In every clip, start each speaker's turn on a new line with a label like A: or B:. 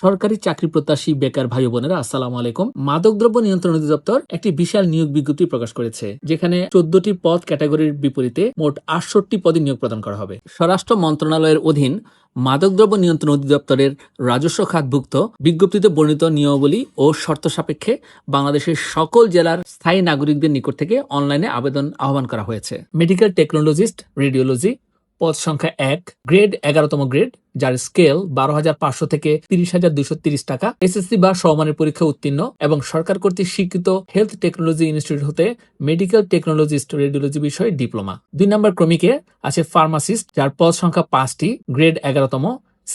A: সরকারি চাকরি প্রত্যাশী বেকার ভাই বোনেরা আসসালামু আলাইকুম। মাদকদ্রব্য নিয়ন্ত্রণ অধিদপ্তর একটি বিশাল নিয়োগ বিজ্ঞপ্তি প্রকাশ করেছে, যেখানে 14টি পদ ক্যাটাগরির বিপরীতে মোট 68 পদে নিয়োগ প্রদান করা হবে। স্বরাষ্ট্র মন্ত্রণালয়ের অধীন মাদকদ্রব্য নিয়ন্ত্রণ অধিদপ্তরের রাজস্ব খাতভুক্ত বিজ্ঞপ্তিতে বর্ণিত নিয়মাবলী ও শর্ত সাপেক্ষে বাংলাদেশের সকল জেলার স্থায়ী নাগরিকদের নিকট থেকে অনলাইনে আবেদন আহ্বান করা হয়েছে। মেডিকেল টেকনোলজিস্ট, রেডিওলজি, পদ সংখ্যা 1, গ্রেড 11তম গ্রেড, যার স্কেল 12,500 থেকে 30,230 টাকা, এসএসসি বা সমমানের পরীক্ষা উত্তীর্ণ এবং সরকার কর্তৃক স্বীকৃত হেলথ টেকনোলজি ইনস্টিটিউট হতে মেডিকেল টেকনোলজিস্ট রেডিওলজি বিষয়ে ডিপ্লোমা। 2 নম্বর ক্রমিকে আছে ফার্মাসিস্ট, যার পদ সংখ্যা 5টি, গ্রেড 11তম,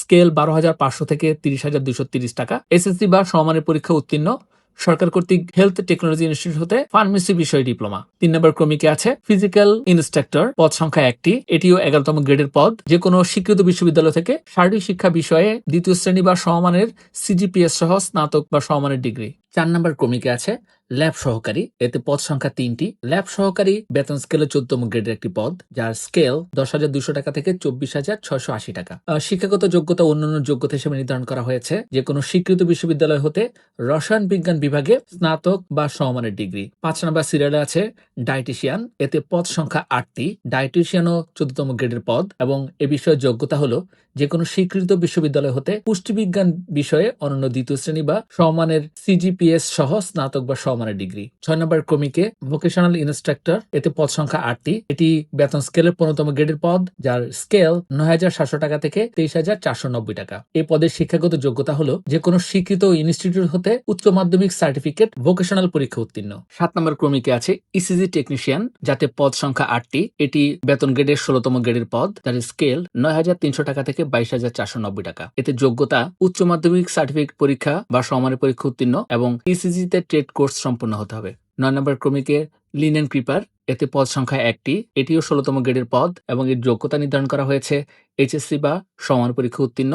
A: স্কেল 12,500 থেকে 30,230 টাকা, এসএসসি বা সমমানের পরীক্ষা উত্তীর্ণ, সরকার কর্তৃক হেলথ টেকনোলজি ইনস্টিটিউট হতে ফার্মেসি বিষয়ে ডিপ্লোমা। 3 নম্বর ক্রমিকে আছে ফিজিক্যাল ইন্সট্রাক্টর, পদ সংখ্যা 1টি, এটিও 11তম গ্রেডের পদ, যে কোনো স্বীকৃত বিশ্ববিদ্যালয় থেকে শারীরিক শিক্ষা বিষয়ে 2য় শ্রেণী বা সমমানের সিজিপিএস সহ স্নাতক বা সমমানের ডিগ্রি। 4 নম্বর ক্রমিকে আছে ল্যাব সহকারী, এতে পদ সংখ্যা 3টি। ল্যাব সহকারী বেতন স্কেলে 14তম গ্রেডের একটি পদ, যার স্কেল 10,200 টাকা থেকে 24,680 টাকা। শিক্ষাগত যোগ্যতা অন্যান্য যোগ্যতা হিসেবে নির্ধারণ করা হয়েছে, যে কোনো স্বীকৃত বিশ্ববিদ্যালয় হতে রসায়ন বিজ্ঞান বিভাগে স্নাতক বা সমমানের ডিগ্রি। 5 নম্বর সিরিয়ালে আছে ডায়েটিশিয়ান, এতে পদ সংখ্যা 8টি। ডায়েটিশিয়ানও 14তম গ্রেডের পদ এবং এ বিষয়ে যোগ্যতা হলো যে কোনো স্বীকৃত বিশ্ববিদ্যালয় হতে পুষ্টিবিজ্ঞান বিষয়ে অনন্য 2য় শ্রেণী বা সমমানের সিজিপিএস সহ স্নাতক বা সমমানের ডিগ্রি। 6 নম্বর ক্রমিকে ভোকেশনাল ইনস্ট্রাক্টর, এতে পদ সংখ্যা 8টি। এটি বেতন স্কেলের 15তম গ্রেডের পদ, যার স্কেল 9,700 টাকা থেকে 23,490 টাকা। এই পদের শিক্ষাগত যোগ্যতা হলো যে কোনো স্বীকৃত ইনস্টিটিউট হতে উচ্চ মাধ্যমিক সার্টিফিকেট ভোকেশনাল পরীক্ষা উত্তীর্ণ। 7 নম্বর ক্রমিকে আছে ইসিজি টেকনিশিয়ান, যাতে পদ সংখ্যা 8টি। এটি বেতন গ্রেডের 16তম গ্রেডের পদ, যার স্কেল 9,300 টাকা থেকে 22,490 টাকা। এতে যোগ্যতা উচ্চ মাধ্যমিক সার্টিফিকেট পরীক্ষা বা সমমানের পরীক্ষা উত্তীর্ণ এবং ইসিজিতে ট্রেড কোর্স সম্পন্ন হতে হবে। 9 নম্বর ক্রমিকে লিনেন ক্রিপার, এতে পদ সংখ্যা 1টি। এটিও 16তম গ্রেডের পদ এবং এর যোগ্যতা নির্ধারণ করা হয়েছে এইচএসসি বা সমান পরীক্ষা উত্তীর্ণ,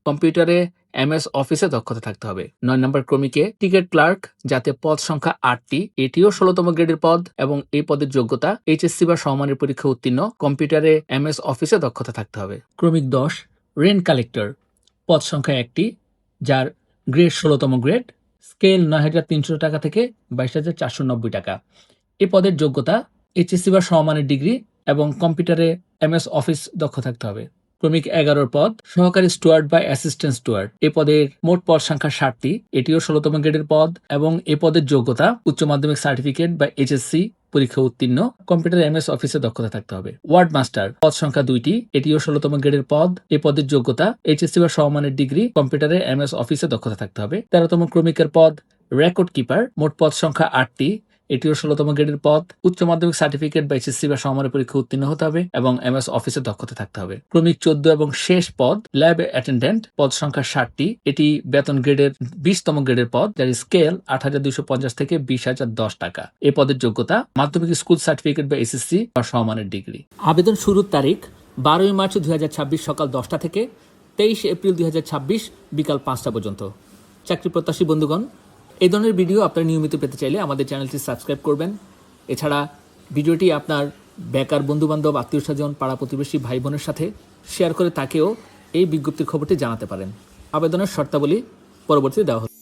A: কম্পিউটারে এমএস অফিসে দক্ষতা থাকতে হবে। 9 নম্বর ক্রমিকে টিকেট ক্লার্ক, যাতে পদ সংখ্যা 8টি। এটিও 16তম গ্রেডের পদ এবং এই পদের যোগ্যতা এইচএসসি বা সমমানের পরীক্ষা উত্তীর্ণ, কম্পিউটারে এমএস অফিসে দক্ষতা থাকতে হবে। ক্রমিক 10, রেন্ট কালেক্টর, পদ সংখ্যা 1টি, যার গ্রেড 16তম গ্রেড, স্কেল 9,300 টাকা থেকে 22,490 টাকা। এ পদের যোগ্যতা এইচএসসি বা সমমানের ডিগ্রি এবং কম্পিউটারে এমএস অফিস দক্ষ থাকতে হবে। ক্রমিক 11 পদ, সহকারী স্টুয়ার্ড বা অ্যাসিস্ট্যান্ট স্টুয়ার্ড, এ পদের মোট পদ সংখ্যা 60টি। এটিও 16তম গ্রেডের পদ এবং এ পদের যোগ্যতা উচ্চ মাধ্যমিক সার্টিফিকেট বা এইচএসসি পরীক্ষা উত্তীর্ণ, কম্পিউটার এমএস অফিসে দক্ষতা থাকতে হবে। ওয়ার্ড মাস্টার, পদ সংখ্যা 2টি। এটিও 16তম গ্রেডের পদ, এ পদের যোগ্যতা এইচএসসি বা সমমানের ডিগ্রি, কম্পিউটারে এমএস অফিসে দক্ষতা থাকতে হবে। 13তম ক্রমিকের পদ রেকর্ড কিপার, মোট পদ সংখ্যা 8টি। এটিও 16তম গ্রেডের পদ, উচ্চ মাধ্যমিক সার্টিফিকেট বা এইচএসসি বা সমমানের পরীক্ষা উত্তীর্ণ হতে হবে এবং এমএস অফিসে দক্ষতা থাকতে হবে। ক্রমিক 14 এবং শেষ পদ ল্যাব অ্যাটেন্ডেন্ট, পদ সংখ্যা 60টি। এটি বেতন গ্রেডের 20তম গ্রেডের পদ, যার স্কেল 8,250 থেকে 20,010 টাকা। এই পদের যোগ্যতা মাধ্যমিক স্কুল সার্টিফিকেট বা এসএসসি বা সমমানের ডিগ্রি। আবেদন শুরুর তারিখ 12 মার্চ 2026 সকাল 10টা থেকে 23 এপ্রিল 2026 বিকাল 5টা পর্যন্ত। চাকরি প্রত্যাশী বন্ধুগণ, এই ধরনের ভিডিও আপনারা নিয়মিত পেতে চাইলে আমাদের চ্যানেলটি সাবস্ক্রাইব করবেন। এছাড়া ভিডিওটি আপনার বেকার বন্ধুবান্ধব, আত্মীয় স্বজন, পাড়া প্রতিবেশী ভাই বোনের সাথে শেয়ার করে তাকেও এই বিজ্ঞপ্তির খবরটি জানাতে পারেন। আবেদনের শর্তাবলী পরবর্তীতে দেওয়া হবে।